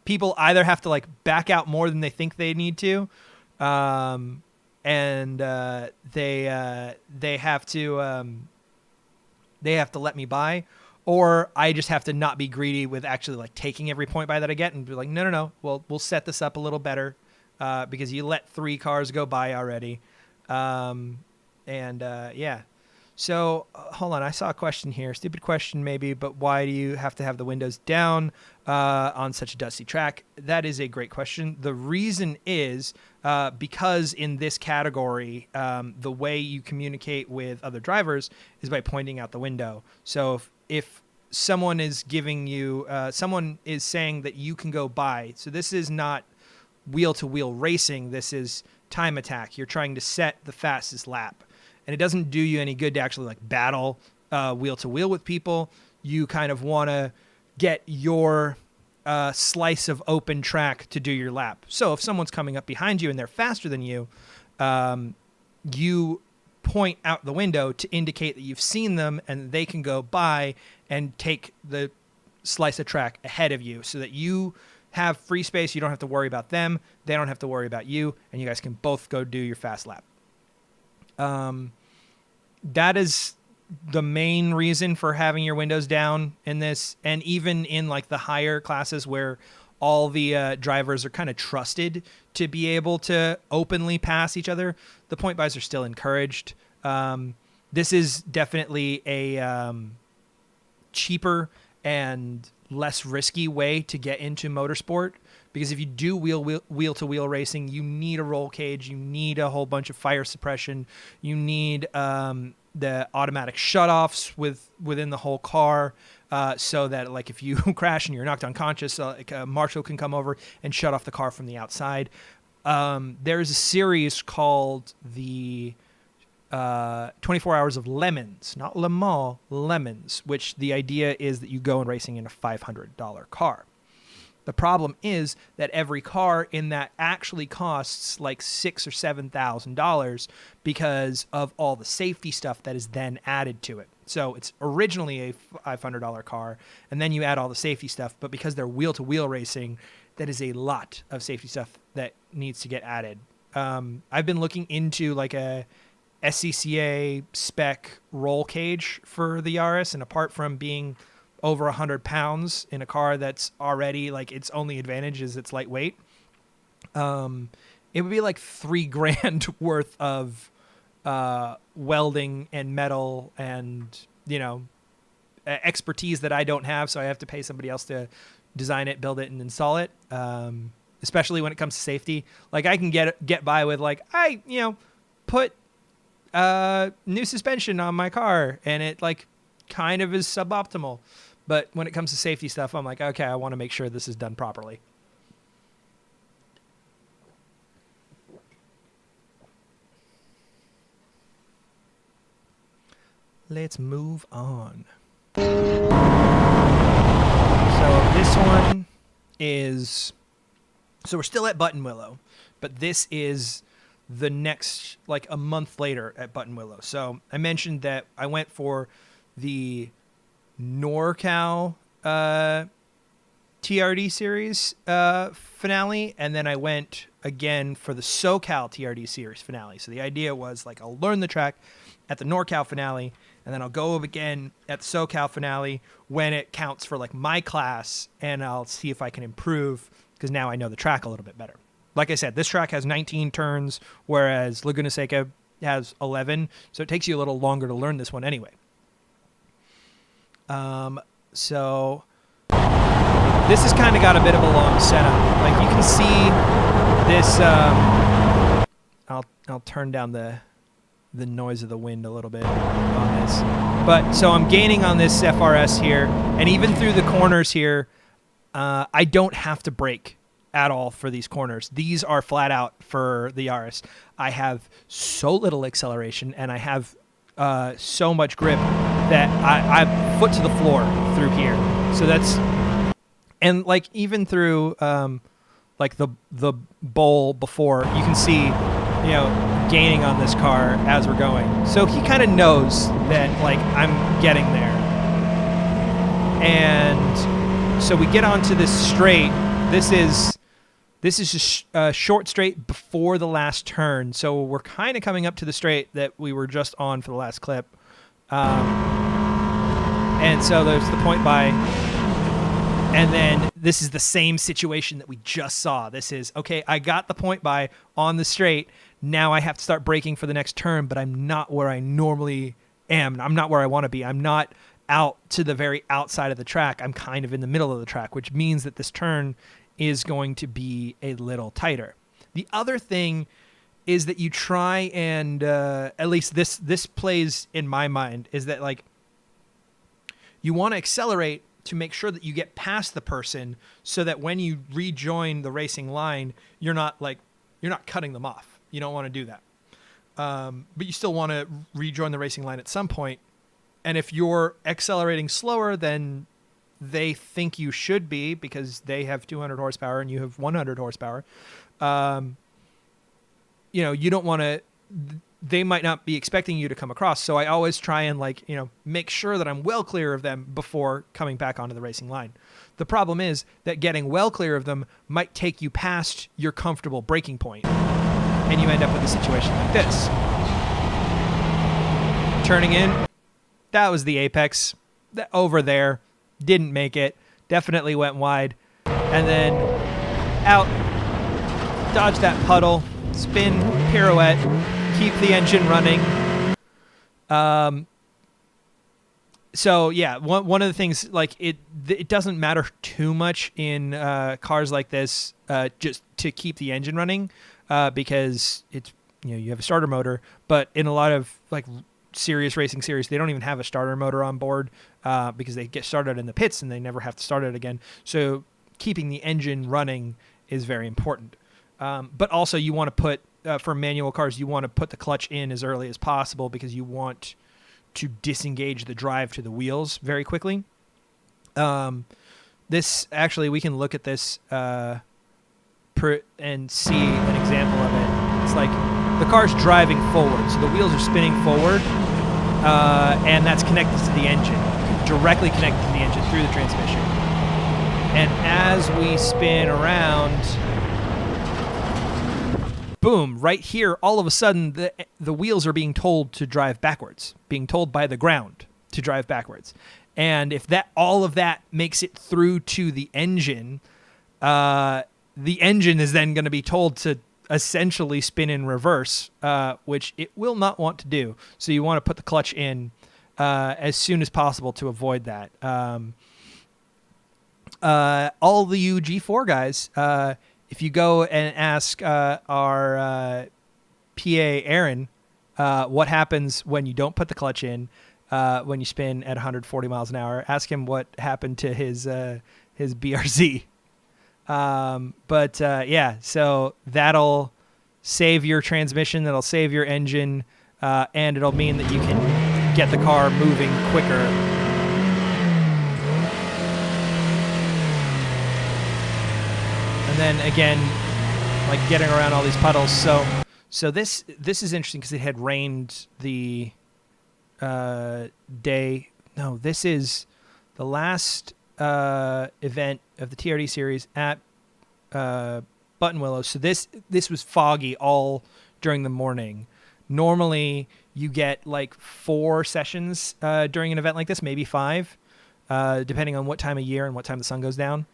people either have to like back out more than they think they need to, and they have to let me by. Or I just have to not be greedy with actually like taking every point by that I get and be like, no. Well, we'll set this up a little better because you let 3 cars go by already. Yeah. So hold on. I saw a question here. Stupid question maybe, but why do you have to have the windows down on such a dusty track? That is a great question. The reason is because in this category, the way you communicate with other drivers is by pointing out the window. So if someone is giving you, someone is saying that you can go by. So this is not wheel-to-wheel racing. This is time attack. You're trying to set the fastest lap. And it doesn't do you any good to actually like battle wheel-to-wheel with people. You kind of want to get your slice of open track to do your lap. So if someone's coming up behind you and they're faster than you, you point out the window to indicate that you've seen them and they can go by and take the slice of track ahead of you so that you have free space. You don't have to worry about them. They don't have to worry about you. And you guys can both go do your fast lap. That is the main reason for having your windows down in this. And even in like the higher classes where all the drivers are kind of trusted to be able to openly pass each other, the point buys are still encouraged. This is definitely a cheaper and less risky way to get into motorsport, because if you do wheel-to-wheel racing, you need a roll cage, you need a whole bunch of fire suppression, you need the automatic shutoffs within the whole car, so that like if you crash and you're knocked unconscious, like a marshal can come over and shut off the car from the outside. There's a series called the 24 Hours of Lemons, not Le Mans, Lemons, which the idea is that you go in racing in a $500 car. The problem is that every car in that actually costs like $6,000 or $7,000 because of all the safety stuff that is then added to it. So it's originally a $500 car, and then you add all the safety stuff. But because they're wheel-to-wheel racing, that is a lot of safety stuff that needs to get added. I've been looking into like a SCCA spec roll cage for the Yaris, and apart from being over 100 pounds in a car that's already like its only advantage is it's lightweight, it would be like $3,000 worth of welding and metal and expertise that I don't have, so I have to pay somebody else to design it, build it, and install it. Especially when it comes to safety, like I can get by with like I put new suspension on my car and it like kind of is suboptimal. But when it comes to safety stuff, I'm like, okay, I want to make sure this is done properly. Let's move on. So this one is So we're still at Buttonwillow, but this is the next, like a month later at Buttonwillow. So I mentioned that I went for the NorCal TRD series finale, and then I went again for the SoCal TRD series finale. So the idea was like I'll learn the track at the NorCal finale, and then I'll go up again at the SoCal finale when it counts for like my class, and I'll see if I can improve because now I know the track a little bit better. Like I said, this track has 19 turns, whereas Laguna Seca has 11, so it takes you a little longer to learn this one anyway. So this has kind of got a bit of a long setup. Like you can see this. I'll turn down the noise of the wind a little bit on this. But so I'm gaining on this FRS here, and even through the corners here, I don't have to brake at all for these corners. These are flat out for the Yaris. I have so little acceleration, and I have so much grip that I'm foot to the floor through here. So that's, and like even through like the bowl before, you can see, you know, gaining on this car as we're going. So he kind of knows that like I'm getting there. And so we get onto this straight. This is just a short straight before the last turn. So we're kind of coming up to the straight that we were just on for the last clip. And so there's the point by, and then this is the same situation that we just saw. This is, okay, I got the point by on the straight. Now I have to start braking for the next turn, but I'm not where I normally am. I'm not where I want to be. I'm not out to the very outside of the track. I'm kind of in the middle of the track, which means that this turn is going to be a little tighter. The other thing is that you try and, at least this plays in my mind, is that like you want to accelerate to make sure that you get past the person so that when you rejoin the racing line, you're not cutting them off. You don't want to do that. But you still want to rejoin the racing line at some point. And if you're accelerating slower than they think you should be because they have 200 horsepower and you have 100 horsepower, you know, you don't want to, they might not be expecting you to come across. So I always try and like, you know, make sure that I'm well clear of them before coming back onto the racing line. The problem is that getting well clear of them might take you past your comfortable braking point, and you end up with a situation like this. Turning in, that was the apex. Over there, didn't make it, definitely went wide, and then out, dodge that puddle, spin, pirouette, keep the engine running. So yeah, one of the things, like it doesn't matter too much in cars like this, just to keep the engine running, because it's, you know, you have a starter motor, but in a lot of like serious racing series, they don't even have a starter motor on board, because they get started in the pits and they never have to start it again. So keeping the engine running is very important. But also you want to put, for manual cars, you want to put the clutch in as early as possible because you want to disengage the drive to the wheels very quickly. This actually, we can look at this and see an example of it. It's like the car's driving forward, so the wheels are spinning forward, and that's connected to the engine, directly connected to the engine through the transmission. And as we spin around, boom, right here, all of a sudden, the wheels are being told to drive backwards, being told by the ground to drive backwards. And if all of that makes it through to the engine is then going to be told to essentially spin in reverse, which it will not want to do. So you want to put the clutch in as soon as possible to avoid that. All the G4 guys, if you go and ask our PA Aaron what happens when you don't put the clutch in, when you spin at 140 miles an hour, ask him what happened to his BRZ. Yeah, so that'll save your transmission, that'll save your engine, and it'll mean that you can get the car moving quicker. And And then again, like getting around all these puddles. So this is interesting because it had rained the day. No, this is the last event of the TRD series at Buttonwillow. So this was foggy all during the morning. Normally you get like 4 sessions during an event like this, maybe 5, depending on what time of year and what time the sun goes down.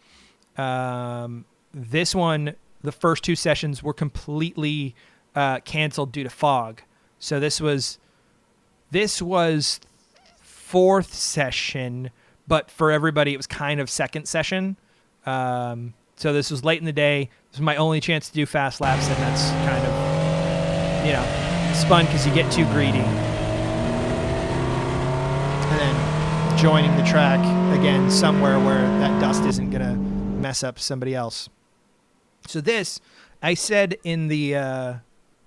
This one, the first 2 sessions were completely canceled due to fog. So this was 4th session, but for everybody it was kind of 2nd session. So this was late in the day. This was my only chance to do fast laps, and that's kind of, it's fun because you get too greedy. And then joining the track again somewhere where that dust isn't going to mess up somebody else. So this, I said in the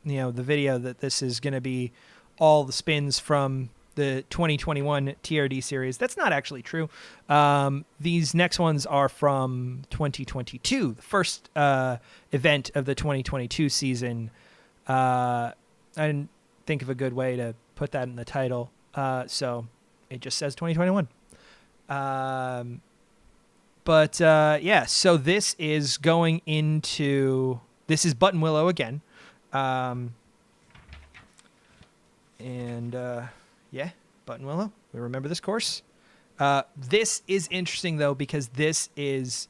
the video that this is going to be all the spins from the 2021 TRD series. That's not actually true. These next ones are from 2022, the first event of the 2022 season. I didn't think of a good way to put that in the title, so it just says 2021. So this is going into... This is Buttonwillow again. Buttonwillow. We remember this course. This is interesting, though, because this is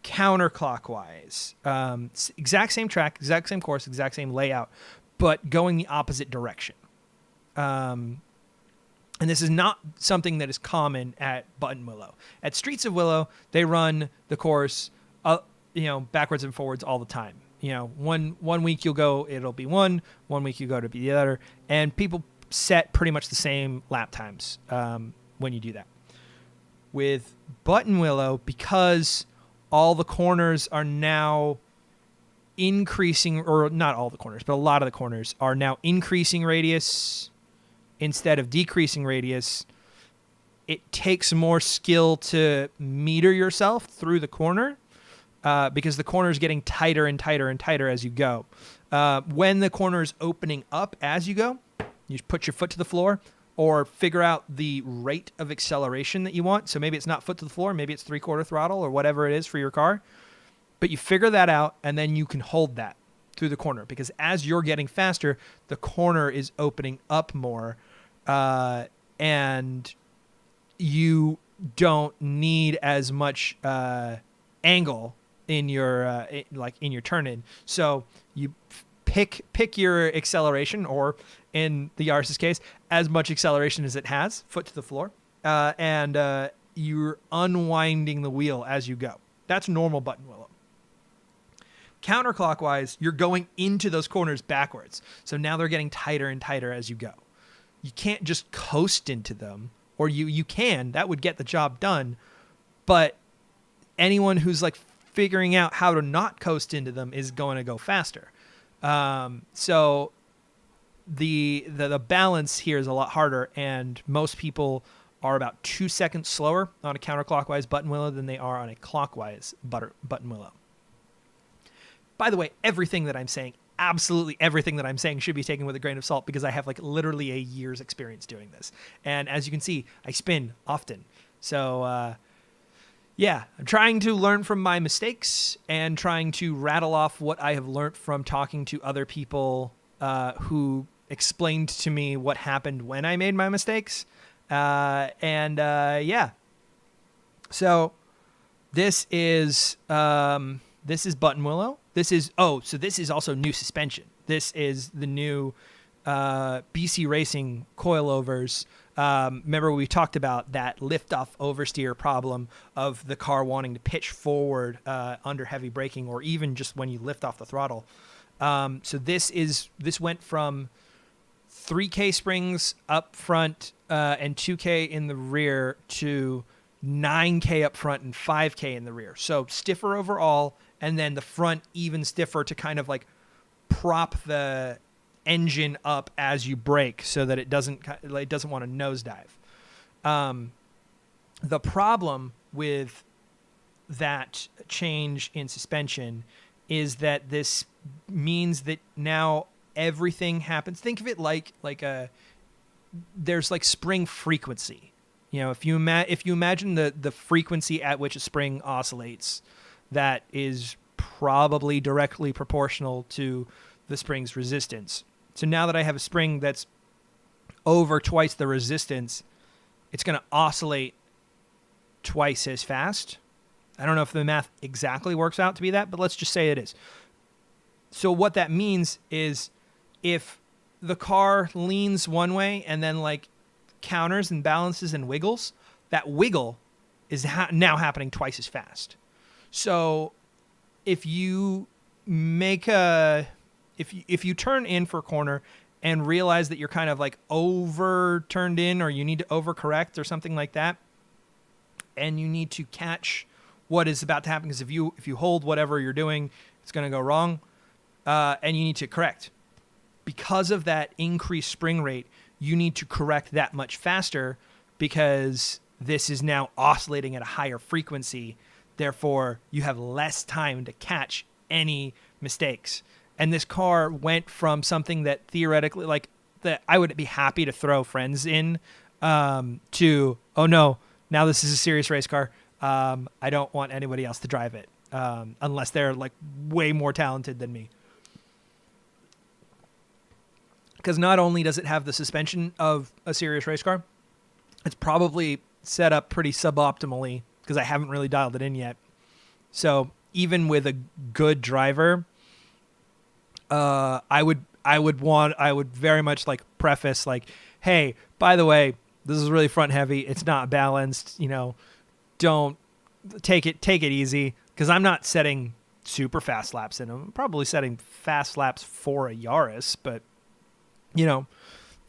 counterclockwise. Exact same track, exact same course, exact same layout, but going the opposite direction. And this is not something that is common at Buttonwillow. At Streets of Willow, they run the course, backwards and forwards all the time. One week you'll go, it'll be one week you go to be the other, and people set pretty much the same lap times when you do that. With Buttonwillow, because all the corners are now increasing, or not all the corners, but a lot of the corners are now increasing radius instead of decreasing radius, it takes more skill to meter yourself through the corner. Because the corner is getting tighter and tighter and tighter as you go. When the corner is opening up as you go, you put your foot to the floor or figure out the rate of acceleration that you want. So maybe it's not foot to the floor, maybe it's 3/4 throttle or whatever it is for your car. But you figure that out, and then you can hold that through the corner, because as you're getting faster, the corner is opening up more, and you don't need as much angle in your in your turn in. So you pick your acceleration, or in the Yaris's case, as much acceleration as it has, foot to the floor, and you're unwinding the wheel as you go. That's normal Buttonwillow. Counterclockwise, you're going into those corners backwards. So now they're getting tighter and tighter as you go. You can't just coast into them, or you can, that would get the job done. But anyone who's like figuring out how to not coast into them is going to go faster. So the balance here is a lot harder, and most people are about 2 seconds slower on a counterclockwise Buttonwillow than they are on a clockwise Buttonwillow. By the way, everything that I'm saying, absolutely everything that I'm saying, should be taken with a grain of salt, because I have like literally a year's experience doing this. And as you can see, I spin often. So I'm trying to learn from my mistakes and trying to rattle off what I have learned from talking to other people who explained to me what happened when I made my mistakes. So this is Buttonwillow. This is also new suspension. This is the new BC Racing coilovers. Remember we talked about that lift-off oversteer problem of the car wanting to pitch forward under heavy braking, or even just when you lift off the throttle. So this went from 3K springs up front and 2K in the rear to 9K up front and 5K in the rear. So stiffer overall, and then the front even stiffer to kind of like prop the engine up as you brake so that it doesn't want to nosedive. The problem with that change in suspension is that this means that now everything happens. Think of it like there's like spring frequency. You know, if you imagine the frequency at which a spring oscillates, that is probably directly proportional to the spring's resistance. So now that I have a spring that's over twice the resistance, it's going to oscillate twice as fast. I don't know if the math exactly works out to be that, but let's just say it is. So what that means is if the car leans one way and then like counters and balances and wiggles, that wiggle is now happening twice as fast. So if you make if you turn in for a corner and realize that you're kind of like over turned in, or you need to overcorrect or something like that, and you need to catch what is about to happen, because if you hold whatever you're doing, it's going to go wrong, and you need to correct. Because of that increased spring rate, you need to correct that much faster, because this is now oscillating at a higher frequency. Therefore, you have less time to catch any mistakes. And this car went from something that theoretically, like, that I would be happy to throw friends in, to, oh no, now this is a serious race car. I don't want anybody else to drive it, unless they're like way more talented than me. Because not only does it have the suspension of a serious race car, it's probably set up pretty suboptimally, because I haven't really dialed it in yet. So even with a good driver, I would very much like preface like, hey, by the way, this is really front heavy. It's not balanced. You know, don't take it easy, because I'm not setting super fast laps in them. I'm probably setting fast laps for a Yaris, but you know,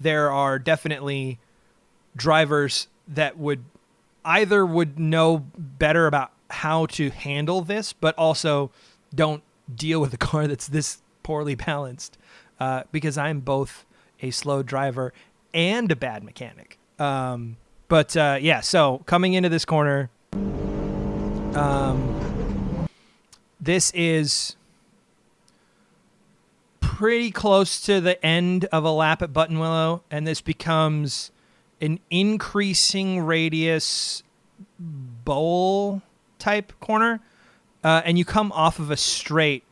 there are definitely drivers that would know better about how to handle this, but also don't deal with a car that's this poorly balanced, because I'm both a slow driver and a bad mechanic. Yeah, so coming into this corner, this is pretty close to the end of a lap at Buttonwillow, and this becomes an increasing radius bowl type corner, and you come off of a straight.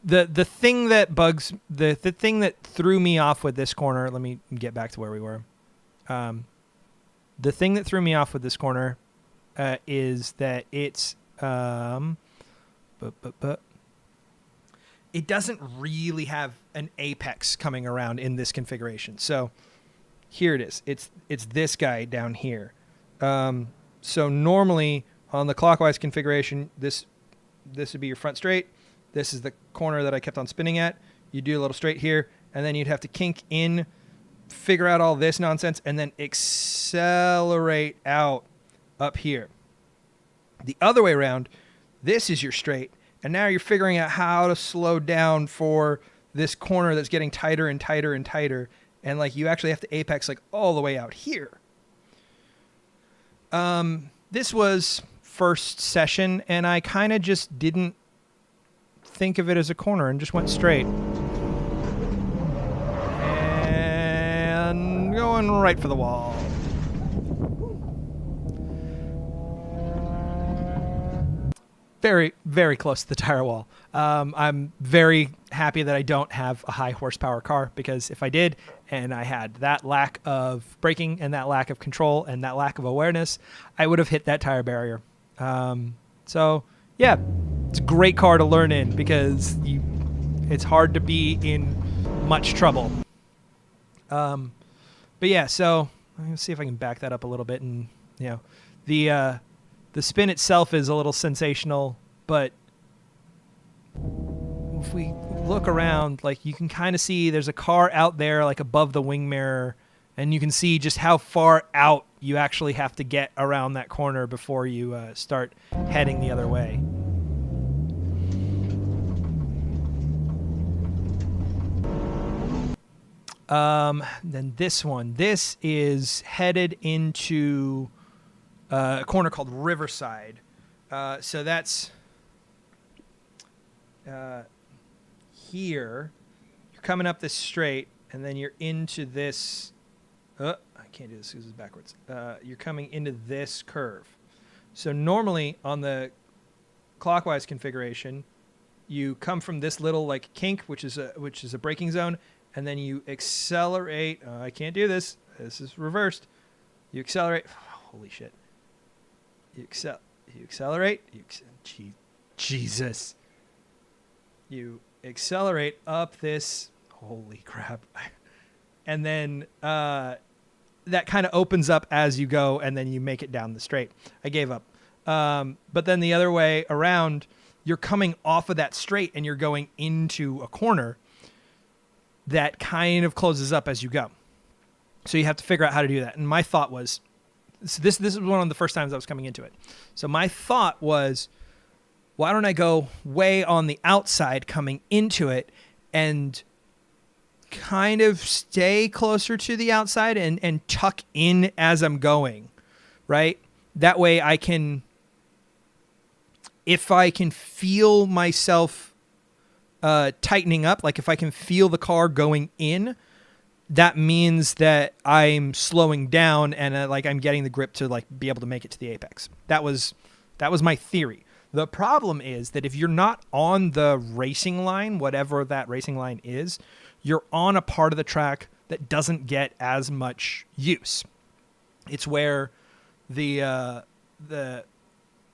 The thing that the thing that threw me off with this corner, let me get back to where we were. The thing that threw me off with this corner is that it's it doesn't really have an apex coming around in this configuration. So here it is. It's this guy down here. So normally on the clockwise configuration, this would be your front straight. This is the corner that I kept on spinning at. You do a little straight here, and then you'd have to kink in, figure out all this nonsense, and then accelerate out up here. The other way around, this is your straight, and now you're figuring out how to slow down for this corner that's getting tighter and tighter and tighter, and like you actually have to apex like all the way out here. This was first session, and I kind of just didn't think of it as a corner and just went straight. And going right for the wall. Very, very close to the tire wall. I'm very happy that I don't have a high horsepower car, because if I did and I had that lack of braking and that lack of control and that lack of awareness, I would have hit that tire barrier. So yeah, it's a great car to learn in, because it's hard to be in much trouble. But yeah, so let's see if I can back that up a little bit. And you know, the spin itself is a little sensational, but if we look around, like you can kind of see there's a car out there like above the wing mirror, and you can see just how far out you actually have to get around that corner before you start heading the other way. Then this is headed into a corner called Riverside. So that's here. You're coming up this straight, and then you're into this. I can't do this because it's backwards. You're coming into this curve. So normally on the clockwise configuration, you come from this little like kink, which is a braking zone, and then you accelerate. I can't do this. This is reversed. You accelerate. Holy shit. You accelerate. Jesus. You accelerate up this. Holy crap. And then that kind of opens up as you go, and then you make it down the straight. I gave up. But then the other way around, you're coming off of that straight and you're going into a corner that kind of closes up as you go. So you have to figure out how to do that. And my thought was, so this is one of the first times I was coming into it. So my thought was, why don't I go way on the outside coming into it and kind of stay closer to the outside and tuck in as I'm going, right? That way I can, if I can feel myself tightening up, like if I can feel the car going in, that means that I'm slowing down and like I'm getting the grip to like be able to make it to the apex. That was my theory. The problem is that if you're not on the racing line, whatever that racing line is, you're on a part of the track that doesn't get as much use. It's where the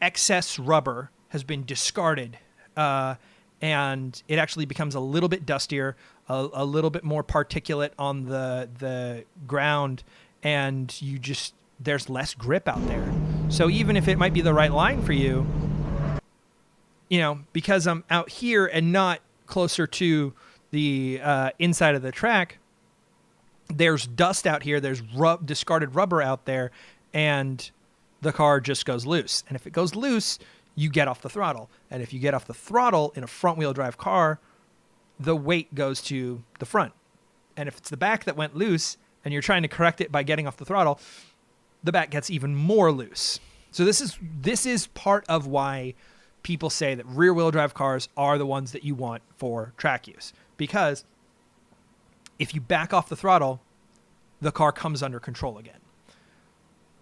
excess rubber has been discarded, and it actually becomes a little bit dustier, a little bit more particulate on the ground, and there's less grip out there. So even if it might be the right line for you, because I'm out here and not closer to the inside of the track, there's dust out here, there's discarded rubber out there, and the car just goes loose. And if it goes loose, you get off the throttle. And if you get off the throttle in a front-wheel drive car, the weight goes to the front. And if it's the back that went loose and you're trying to correct it by getting off the throttle, the back gets even more loose. So this is part of why people say that rear-wheel drive cars are the ones that you want for track use. Because if you back off the throttle, the car comes under control again.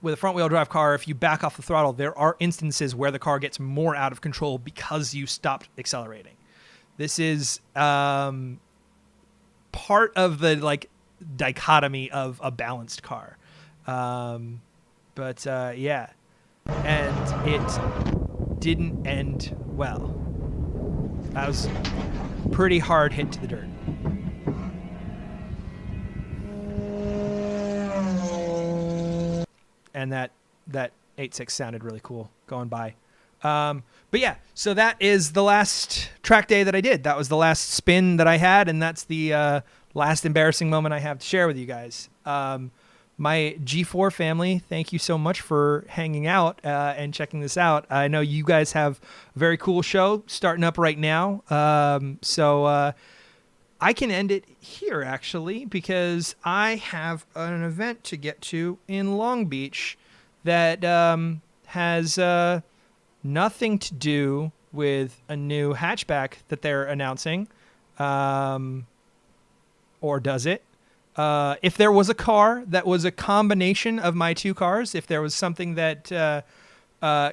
With a front-wheel drive car, if you back off the throttle, there are instances where the car gets more out of control because you stopped accelerating. This is part of the like dichotomy of a balanced car. Yeah, and it didn't end well. I was pretty hard hit to the dirt. And that 8.6 sounded really cool going by. But yeah, so that is the last track day that I did. That was the last spin that I had, and that's the last embarrassing moment I have to share with you guys. My G4 family, thank you so much for hanging out and checking this out. I know you guys have a very cool show starting up right now. So I can end it here, actually, because I have an event to get to in Long Beach that has nothing to do with a new hatchback that they're announcing. Or does it? If there was a car that was a combination of my two cars, if there was something that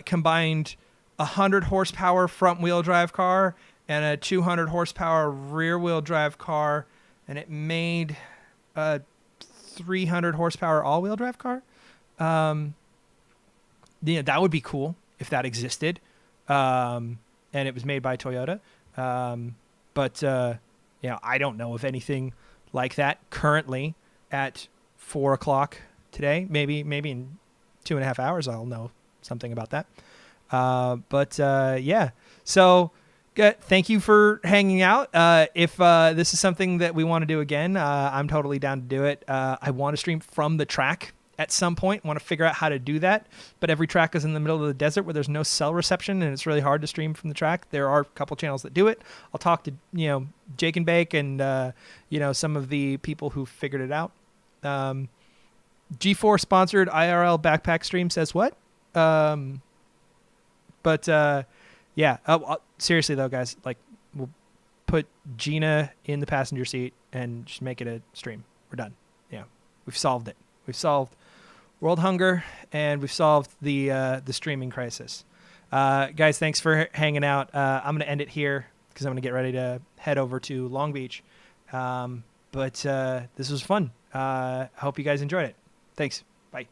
combined a 100 horsepower front-wheel drive car and a 200 horsepower rear-wheel drive car, and it made a 300 horsepower all-wheel drive car, that would be cool if that existed, and it was made by Toyota. But I don't know of anything like that currently at 4 o'clock today. Maybe in 2.5 hours I'll know something about that. Yeah. So thank you for hanging out. If this is something that we want to do again, I'm totally down to do it. I want to stream from the track at some point. I want to figure out how to do that. But every track is in the middle of the desert where there's no cell reception, and it's really hard to stream from the track. There are a couple channels that do it. I'll talk to Jake and Bake and some of the people who figured it out. G4 sponsored IRL backpack stream says what? But yeah. Seriously though, guys, like we'll put Gina in the passenger seat and just make it a stream. We're done. Yeah, we've solved it. We've solved world hunger, and we've solved the streaming crisis. Guys, thanks for hanging out. I'm going to end it here because I'm going to get ready to head over to Long Beach. But this was fun. I hope you guys enjoyed it. Thanks. Bye.